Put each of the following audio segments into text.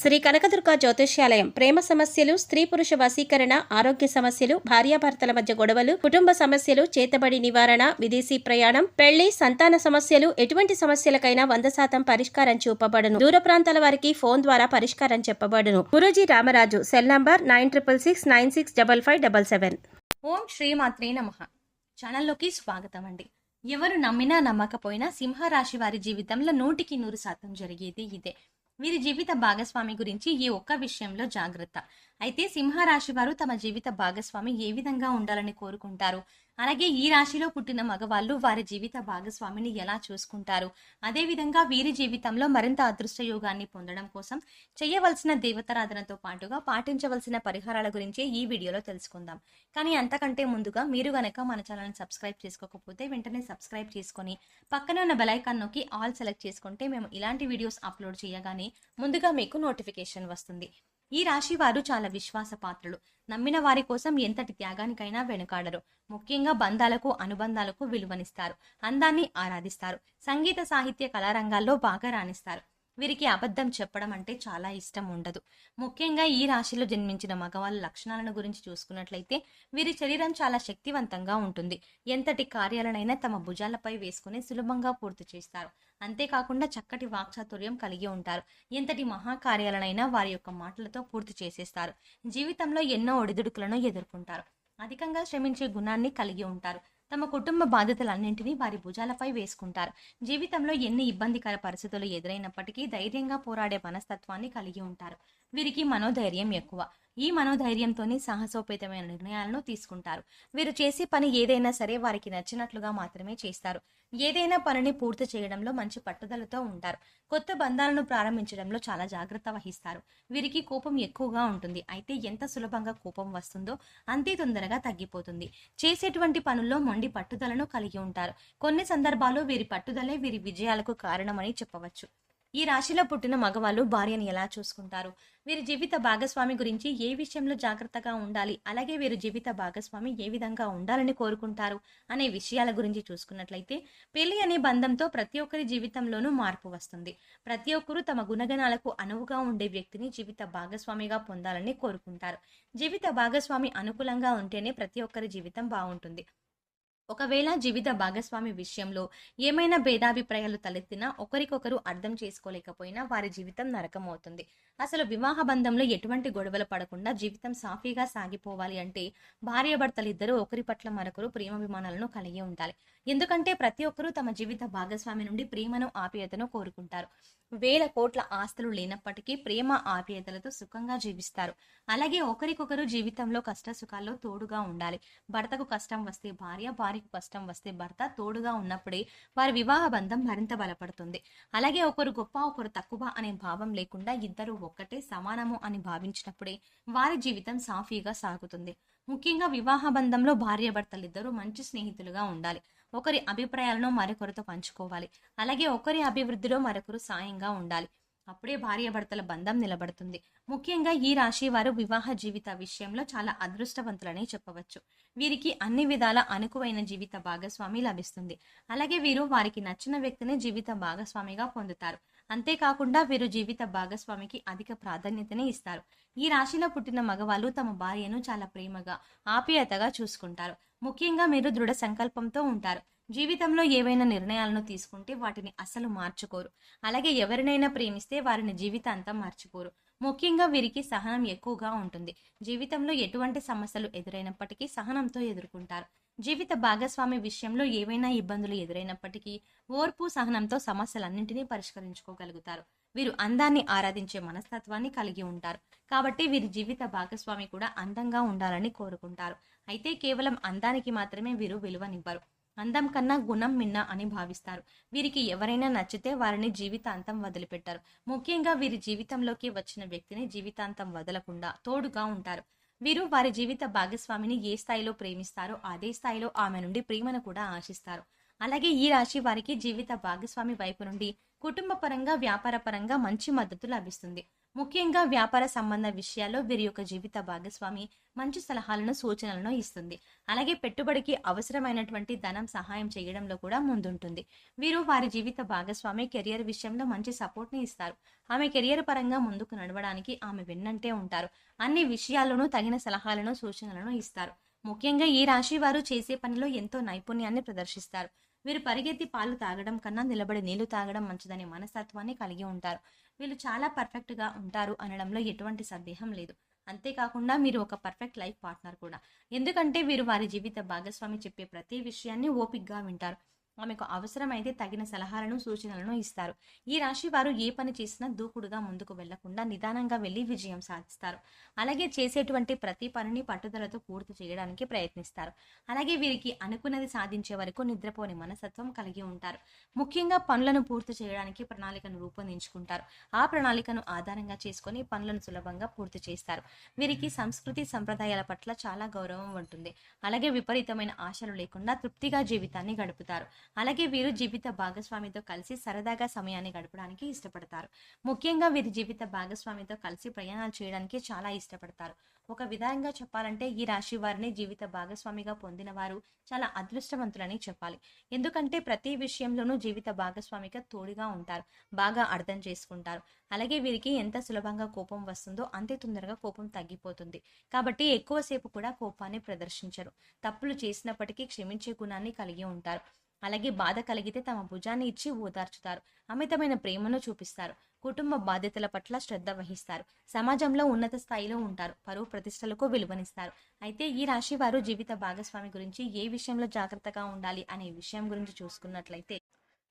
శ్రీ కనకదుర్గ జ్యోతిష్యాలయం ప్రేమ సమస్యలు, స్త్రీ పురుష వశీకరణ, ఆరోగ్య సమస్యలు, భార్యాభర్తల మధ్య గొడవలు, కుటుంబ సమస్యలు, చేతబడి నివారణ, విదేశీ ప్రయాణం, పెళ్లి, సంతాన సమస్యలు, ఎటువంటి సమస్యలకైనా 100% పరిష్కారం చూపబడును. దూర ప్రాంతాల వారికి ఫోన్ ద్వారా పరిష్కారం చెప్పబడును. గురూజీ రామరాజు. Cell number 9666965577. ఓం శ్రీమాత్రే నమః. ఛానల్లోకి స్వాగతం అండి. ఎవరు నమ్మినా నమ్మకపోయినా సింహరాశి వారి జీవితంలో 100% జరిగేది ఇదే. వీరి జీవిత భాగస్వామి గురించి ఈ ఒక్క విషయంలో జాగ్రత్త. అయితే సింహరాశి వారు తమ జీవిత భాగస్వామి ఏ విధంగా ఉండాలని కోరుకుంటారు, అలాగే ఈ రాశిలో పుట్టిన మగవాళ్ళు వారి జీవిత భాగస్వామిని ఎలా చూసుకుంటారు, అదేవిధంగా వీరి జీవితంలో మరింత అదృష్ట యోగాన్ని పొందడం కోసం చేయవలసిన దేవతారాధనతో పాటుగా పాటించవలసిన పరిహారాల గురించి ఈ వీడియోలో తెలుసుకుందాం. కానీ అంతకంటే ముందుగా మీరు గనక మన ఛానల్ని సబ్స్క్రైబ్ చేసుకోకపోతే వెంటనే సబ్స్క్రైబ్ చేసుకొని పక్కన ఉన్న బెల్ ఐకాన్ నొక్కి ఆల్ సెలెక్ట్ చేసుకుంటే మేము ఇలాంటి వీడియోస్ అప్లోడ్ చేయగానే ముందుగా మీకు నోటిఫికేషన్ వస్తుంది. ఈ రాశి వారు చాలా విశ్వాసపాత్రులు. నమ్మిన వారి కోసం ఎంతటి త్యాగానికైనా వెనుకాడరు. ముఖ్యంగా బంధాలకు, అనుబంధాలకు విలువనిస్తారు. అందాన్ని ఆరాధిస్తారు. సంగీత, సాహిత్య, కళారంగాల్లో బాగా రాణిస్తారు. వీరికి అబద్ధం చెప్పడం అంటే చాలా ఇష్టం ఉండదు. ముఖ్యంగా ఈ రాశిలో జన్మించిన మగవాళ్ళ లక్షణాలను గురించి చూసుకున్నట్లయితే వీరి శరీరం చాలా శక్తివంతంగా ఉంటుంది. ఎంతటి కార్యాలనైనా తమ భుజాలపై వేసుకుని సులభంగా పూర్తి చేస్తారు. అంతేకాకుండా చక్కటి వాక్చాతుర్యం కలిగి ఉంటారు. ఎంతటి మహాకార్యాలనైనా వారి యొక్క మాటలతో పూర్తి చేసేస్తారు. జీవితంలో ఎన్నో ఒడిదుడుకులను ఎదుర్కొంటారు. అధికంగా శ్రమించే గుణాన్ని కలిగి ఉంటారు. తమ కుటుంబ బాధ్యతలన్నింటినీ వారి భుజాలపై వేసుకుంటారు. జీవితంలో ఎన్ని ఇబ్బందికర పరిస్థితులు ఎదురైనప్పటికీ ధైర్యంగా పోరాడే మనస్తత్వాన్ని కలిగి ఉంటారు. వీరికి మనోధైర్యం ఎక్కువ. ఈ మనోధైర్యంతోనే సాహసోపేతమైన నిర్ణయాలను తీసుకుంటారు. వీరు చేసే పని ఏదైనా సరే వారికి నచ్చినట్లుగా మాత్రమే చేస్తారు. ఏదైనా పనిని పూర్తి చేయడంలో మంచి పట్టుదలతో ఉంటారు. కొత్త బంధాలను ప్రారంభించడంలో చాలా జాగ్రత్త వహిస్తారు. వీరికి కోపం ఎక్కువగా ఉంటుంది. అయితే ఎంత సులభంగా కోపం వస్తుందో అంతే తొందరగా తగ్గిపోతుంది. చేసేటువంటి పనుల్లో మొండి పట్టుదలను కలిగి ఉంటారు. కొన్ని సందర్భాల్లో వీరి పట్టుదలే వీరి విజయాలకు కారణమని చెప్పవచ్చు. ఈ రాశిలో పుట్టిన మగవాళ్ళు భార్యను ఎలా చూసుకుంటారు, వీరి జీవిత భాగస్వామి గురించి ఏ విషయంలో జాగ్రత్తగా ఉండాలి, అలాగే వీరి జీవిత భాగస్వామి ఏ విధంగా ఉండాలని కోరుకుంటారు అనే విషయాల గురించి చూసుకున్నట్లయితే పెళ్లి అనే బంధంతో ప్రతి ఒక్కరి జీవితంలోనూ మార్పు వస్తుంది. ప్రతి ఒక్కరూ తమ గుణగణాలకు అనువుగా ఉండే వ్యక్తిని జీవిత భాగస్వామిగా పొందాలని కోరుకుంటారు. జీవిత భాగస్వామి అనుకూలంగా ఉంటేనే ప్రతి ఒక్కరి జీవితం బాగుంటుంది. ఒకవేళ జీవిత భాగస్వామి విషయంలో ఏమైనా భేదాభిప్రాయాలు తలెత్తినా ఒకరికొకరు అర్థం చేసుకోలేకపోయినా వారి జీవితం నరకమవుతుంది. అసలు వివాహ బంధంలో ఎటువంటి గొడవలు పడకుండా జీవితం సాఫీగా సాగిపోవాలి అంటే భార్యాభర్తలిద్దరూ ఒకరి పట్ల మరొకరు ప్రేమాభిమానాలను కలిగి ఉండాలి. ఎందుకంటే ప్రతి ఒక్కరూ తమ జీవిత భాగస్వామి నుండి ప్రేమను, ఆప్యాయతను కోరుకుంటారు. వేల కోట్ల ఆస్తులు లేనప్పటికీ ప్రేమ, ఆప్యాయతలతో సుఖంగా జీవిస్తారు. అలాగే ఒకరికొకరు జీవితంలో కష్ట సుఖాల్లో తోడుగా ఉండాలి. భర్తకు కష్టం వస్తే భార్య, భార్యకు కష్టం వస్తే భర్త తోడుగా ఉన్నప్పుడే వారి వివాహ బంధం మరింత బలపడుతుంది. అలాగే ఒకరు గొప్ప, ఒకరు తక్కువ అనే భావం లేకుండా ఇద్దరు ఒక్కటే, సమానము అని భావించినప్పుడే వారి జీవితం సాఫీగా సాగుతుంది. ముఖ్యంగా వివాహ బంధంలో భార్యాభర్తలిద్దరూ మంచి స్నేహితులుగా ఉండాలి. ఒకరి అభిప్రాయాలను మరొకరితో పంచుకోవాలి. అలాగే ఒకరి అభివృద్ధిలో మరొకరు సాయంగా ఉండాలి. అప్పుడే భార్యాభర్తల బంధం నిలబడుతుంది. ముఖ్యంగా ఈ రాశి వారు వివాహ జీవిత విషయంలో చాలా అదృష్టవంతులని చెప్పవచ్చు. వీరికి అన్ని విధాల అనుకువైన జీవిత భాగస్వామి లభిస్తుంది. అలాగే వీరు వారికి నచ్చిన వ్యక్తిని జీవిత భాగస్వామిగా పొందుతారు. అంతేకాకుండా వీరు జీవిత భాగస్వామికి అధిక ప్రాధాన్యతని ఇస్తారు. ఈ రాశిలో పుట్టిన మగవాళ్ళు తమ భార్యను చాలా ప్రేమగా, ఆప్యాయతగా చూసుకుంటారు. ముఖ్యంగా మీరు దృఢ సంకల్పంతో ఉంటారు. జీవితంలో ఏవైనా నిర్ణయాలను తీసుకుంటే వాటిని అసలు మార్చుకోరు. అలాగే ఎవరినైనా ప్రేమిస్తే వారిని జీవితాంతం మర్చిపోరు. ముఖ్యంగా వీరికి సహనం ఎక్కువగా ఉంటుంది. జీవితంలో ఎటువంటి సమస్యలు ఎదురైనప్పటికీ సహనంతో ఎదుర్కొంటారు. జీవిత భాగస్వామి విషయంలో ఏవైనా ఇబ్బందులు ఎదురైనప్పటికీ ఓర్పు, సహనంతో సమస్యలన్నింటినీ పరిష్కరించుకోగలుగుతారు. వీరు అందాన్ని ఆరాధించే మనస్తత్వాన్ని కలిగి ఉంటారు. కాబట్టి వీరి జీవిత భాగస్వామి కూడా అందంగా ఉండాలని కోరుకుంటారు. అయితే కేవలం అందానికి మాత్రమే వీరు విలువనివ్వరు. అందం కన్నా గుణం మిన్న అని భావిస్తారు. వీరికి ఎవరైనా నచ్చితే వారిని జీవితాంతం వదిలిపెట్టారు. ముఖ్యంగా వీరి జీవితంలోకి వచ్చిన వ్యక్తిని జీవితాంతం వదలకుండా తోడుగా ఉంటారు. వీరు వారి జీవిత భాగస్వామిని ఏ స్థాయిలో ప్రేమిస్తారో అదే స్థాయిలో ఆమె నుండి ప్రేమను కూడా ఆశిస్తారు. అలాగే ఈ రాశి వారికి జీవిత భాగస్వామి వైపు నుండి కుటుంబ పరంగా, వ్యాపార పరంగా మంచి మద్దతు లభిస్తుంది. ముఖ్యంగా వ్యాపార సంబంధ విషయాల్లో వీరి యొక్క జీవిత భాగస్వామి మంచి సలహాలను సూచనలను ఇస్తుంది. అలాగే పెట్టుబడికి అవసరమైనటువంటి ధనం సహాయం చేయడంలో కూడా ముందుంటుంది. వీరు వారి జీవిత భాగస్వామి కెరియర్ విషయంలో మంచి సపోర్ట్ని ఇస్తారు. ఆమె కెరియర్ పరంగా ముందుకు నడవడానికి ఆమె వెన్నంటే ఉంటారు. అన్ని విషయాల్లోనూ తగిన సలహాలను సూచనలను ఇస్తారు. ముఖ్యంగా ఈ రాశి వారు చేసే పనిలో ఎంతో నైపుణ్యాన్ని ప్రదర్శిస్తారు. వీరు పరిగెత్తి పాలు తాగడం కన్నా నిలబడి నీళ్లు తాగడం మంచిదనే మనస్తత్వాన్ని కలిగి ఉంటారు. వీళ్ళు చాలా పర్ఫెక్ట్గా ఉంటారు అనడంలో ఎటువంటి సందేహం లేదు. అంతేకాకుండా మీరు ఒక పర్ఫెక్ట్ లైఫ్ పార్ట్నర్ కూడా. ఎందుకంటే వీరు వారి జీవిత భాగస్వామి చెప్పే ప్రతి విషయాన్ని ఓపికగా వింటారు. ఆమెకు అవసరమైతే తగిన సలహాలను సూచనలను ఇస్తారు. ఈ రాశి వారు ఏ పని చేసినా దూకుడుగా ముందుకు వెళ్లకుండా నిదానంగా వెళ్లి విజయం సాధిస్తారు. అలాగే చేసేటువంటి ప్రతి పనిని పట్టుదలతో పూర్తి చేయడానికి ప్రయత్నిస్తారు. అలాగే వీరికి అనుకున్నది సాధించే వరకు నిద్రపోని మనస్తత్వం కలిగి ఉంటారు. ముఖ్యంగా పనులను పూర్తి చేయడానికి ప్రణాళికను రూపొందించుకుంటారు. ఆ ప్రణాళికను ఆధారంగా చేసుకొని పనులను సులభంగా పూర్తి చేస్తారు. వీరికి సంస్కృతి సంప్రదాయాల పట్ల చాలా గౌరవం ఉంటుంది. అలాగే విపరీతమైన ఆశలు లేకుండా తృప్తిగా జీవితాన్ని గడుపుతారు. అలాగే వీరు జీవిత భాగస్వామితో కలిసి సరదాగా సమయాన్ని గడపడానికి ఇష్టపడతారు. ముఖ్యంగా వీరి జీవిత భాగస్వామితో కలిసి ప్రయాణాలు చేయడానికి చాలా ఇష్టపడతారు. ఒక విధంగా చెప్పాలంటే ఈ రాశి వారిని జీవిత భాగస్వామిగా పొందిన వారు చాలా అదృష్టవంతులని చెప్పాలి. ఎందుకంటే ప్రతి విషయంలోనూ జీవిత భాగస్వామిగా తోడుగా ఉంటారు. బాగా అర్థం చేసుకుంటారు. అలాగే వీరికి ఎంత సులభంగా కోపం వస్తుందో అంతే తొందరగా కోపం తగ్గిపోతుంది. కాబట్టి ఎక్కువసేపు కూడా కోపాన్ని ప్రదర్శించరు. తప్పులు చేసినప్పటికీ క్షమించే గుణాన్ని కలిగి ఉంటారు. అలాగే బాధ కలిగితే తమ భుజాన్ని ఇచ్చి ఓదార్చుతారు. అమితమైన ప్రేమను చూపిస్తారు. కుటుంబ బాధ్యతల పట్ల శ్రద్ధ వహిస్తారు. సమాజంలో ఉన్నత స్థాయిలో ఉంటారు. పరువు ప్రతిష్టలకు విలువనిస్తారు. అయితే ఈ రాశి వారు జీవిత భాగస్వామి గురించి ఏ విషయంలో జాగ్రత్తగా ఉండాలి అనే విషయం గురించి చూసుకున్నట్లయితే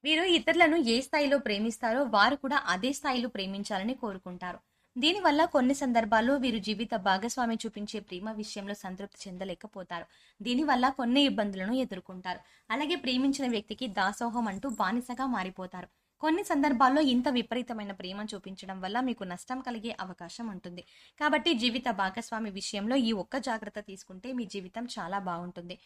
వీరు ఇతరులను ఏ స్థాయిలో ప్రేమిస్తారో వారు కూడా అదే స్థాయిలో ప్రేమించాలని కోరుకుంటారు. దీనివల్ల కొన్ని సందర్భాల్లో వీరు జీవిత భాగస్వామి చూపించే ప్రేమ విషయంలో సంతృప్తి చెందలేకపోతారు. దీనివల్ల కొన్ని ఇబ్బందులను ఎదుర్కొంటారు. అలాగే ప్రేమించిన వ్యక్తికి దాసోహం అంటూ బానిసగా మారిపోతారు. కొన్ని సందర్భాల్లో ఇంత విపరీతమైన ప్రేమ చూపించడం వల్ల మీకు నష్టం కలిగే అవకాశం ఉంటుంది. కాబట్టి జీవిత భాగస్వామి విషయంలో ఈ ఒక్క జాగ్రత్త తీసుకుంటే మీ జీవితం చాలా బాగుంటుంది.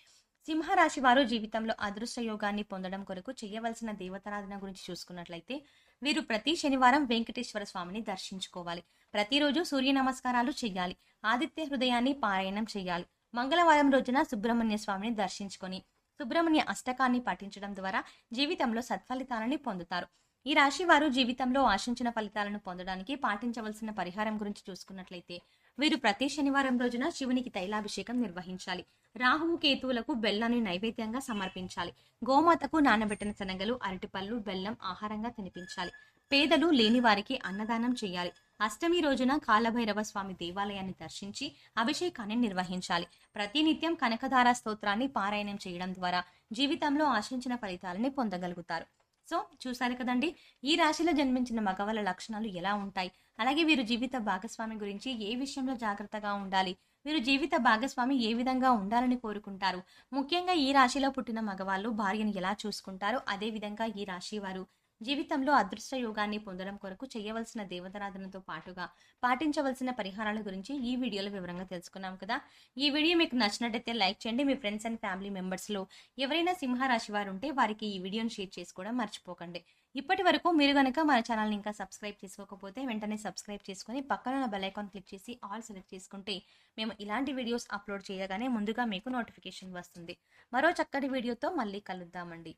సింహరాశి వారు జీవితంలో అదృష్ట యోగాన్ని పొందడం కొరకు చేయవలసిన దేవతారాధన గురించి చూసుకున్నట్లయితే వీరు ప్రతి శనివారం వెంకటేశ్వర స్వామిని దర్శించుకోవాలి. ప్రతిరోజు సూర్య నమస్కారాలు చేయాలి. ఆదిత్య హృదయాన్ని పారాయణం చేయాలి. మంగళవారం రోజున సుబ్రహ్మణ్య స్వామిని దర్శించుకొని సుబ్రహ్మణ్య అష్టకాన్ని పఠించడం ద్వారా జీవితంలో సత్ఫలితాలని పొందుతారు. ఈ రాశి వారు జీవితంలో ఆశించిన ఫలితాలను పొందడానికి పాటించవలసిన పరిహారం గురించి చూసుకున్నట్లయితే వీరు ప్రతి శనివారం రోజున శివునికి తైలాభిషేకం నిర్వహించాలి. రాహువు కేతువులకు బెల్లాన్ని నైవేద్యంగా సమర్పించాలి. గోమాతకు నానబెట్టిన శనగలు, అరటిపళ్ళు, బెల్లం ఆహారంగా తినిపించాలి. పేదలు లేని వారికి అన్నదానం చేయాలి. అష్టమి రోజున కాలభైరవ స్వామి దేవాలయాన్ని దర్శించి అభిషేకాన్ని నిర్వహించాలి. ప్రతినిత్యం కనకధార స్తోత్రాన్ని పారాయణం చేయడం ద్వారా జీవితంలో ఆశించిన ఫలితాలని పొందగలుగుతారు. సో చూసారు కదండి, ఈ రాశిలో జన్మించిన మగవాళ్ళ లక్షణాలు ఎలా ఉంటాయి, అలాగే వీరు జీవిత భాగస్వామి గురించి ఏ విషయంలో జాగ్రత్తగా ఉండాలి, వీరు జీవిత భాగస్వామి ఏ విధంగా ఉండాలని కోరుకుంటారు, ముఖ్యంగా ఈ రాశిలో పుట్టిన మగవాళ్ళు భార్యను ఎలా చూసుకుంటారో అదే విధంగా ఈ రాశి వారు జీవితంలో అదృష్ట యోగాన్ని పొందడం కొరకు చేయవలసిన దేవతారాధనతో పాటుగా పాటించవలసిన పరిహారాల గురించి ఈ వీడియోలో వివరంగా తెలుసుకున్నాం కదా. ఈ వీడియో మీకు నచ్చినట్టయితే లైక్ చేయండి. మీ ఫ్రెండ్స్ అండ్ ఫ్యామిలీ మెంబర్స్లో ఎవరైనా సింహరాశి వారు ఉంటే వారికి ఈ వీడియోని షేర్ చేసుకోవడం మర్చిపోకండి. ఇప్పటి వరకు మీరు కనుక మన ఛానల్ని ఇంకా సబ్స్క్రైబ్ చేసుకోకపోతే వెంటనే సబ్స్క్రైబ్ చేసుకుని పక్కన బెల్ ఐకాన్ క్లిక్ చేసి ఆల్ సెలెక్ట్ చేసుకుంటే మేము ఇలాంటి వీడియోస్ అప్లోడ్ చేయగానే ముందుగా మీకు నోటిఫికేషన్ వస్తుంది. మరో చక్కటి వీడియోతో మళ్ళీ కలుద్దామండి.